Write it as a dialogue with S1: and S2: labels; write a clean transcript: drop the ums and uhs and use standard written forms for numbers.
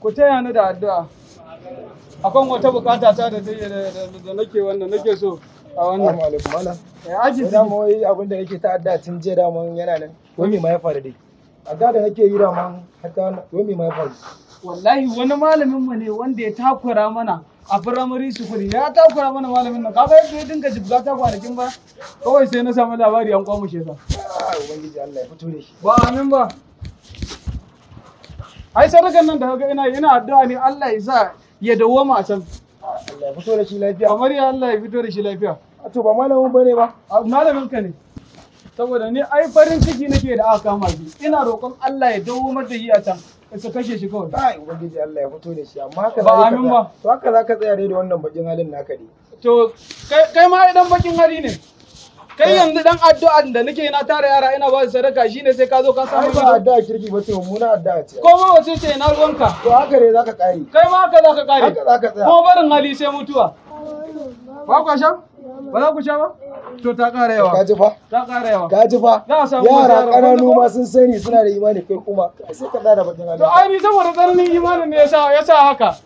S1: ku taya ni da addu'a akan wata bukata ta da nake so a wannan.
S2: Assalamu alaikum malam.
S1: Aji
S2: da mu wai abin da nake ta addu'a tun jiya da mun yana nan. Wai me ma ya faru dai? Addu'a da nake yi da mun hatta wannan wai me ma ya faru?
S1: Wallahi wani malamin mu ne wanda ya takura mana a primary school ya takura mana malamin nan kaga yadda ya dinga jibga ta kwanakin ba kawai sai na samu labari an kwamushe sa.
S2: Ubangiji Allah ya fito da shi.
S1: Ba amin ba. Ai sadakan nan da kaga ina addu'a ne Allah ya sa ya dawoma a can.
S2: Allah ya fito da shi lafiya.
S1: Kamar ya Allah ya fito da shi lafiya.
S2: To ba malamin bane ba?
S1: Malamin ka ne. Saboda ni ai farin ciki nake da aka kama shi. Ina roƙon Allah ya dawomar da shi a can. Ka kashe shi kawai.
S2: Ai ubangiji Allah ya fito da shi amma haka
S1: ba amin ba.
S2: To haka zaka tsaya dai da wannan bakin halin naka ne.
S1: To kai ma idan bakin hali ne. Kai yanzu dan addu'an da nake na tara yara ina ba su sadaka shine sai ka zo ka samu
S2: ba addu'a kirki ba ce mummuna addu'a ce.
S1: Ko ma wace ce na ruwanka?
S2: To haka ne zaka kare.
S1: Kai ma haka zaka kare.
S2: Haka zaka tsaya.
S1: Ko barin hali sai mutuwa. Ba ku sha? Ba za ku sha ba? To ta ƙara yawa.
S2: Ka ji fa?
S1: Ta ƙara yawa.
S2: Ka ji fa? Yara ƙananu ma sun sani suna da imani kai kuma sai ka da bakin hali.
S1: To ai ni saboda tsananin imanin ne yasa haka.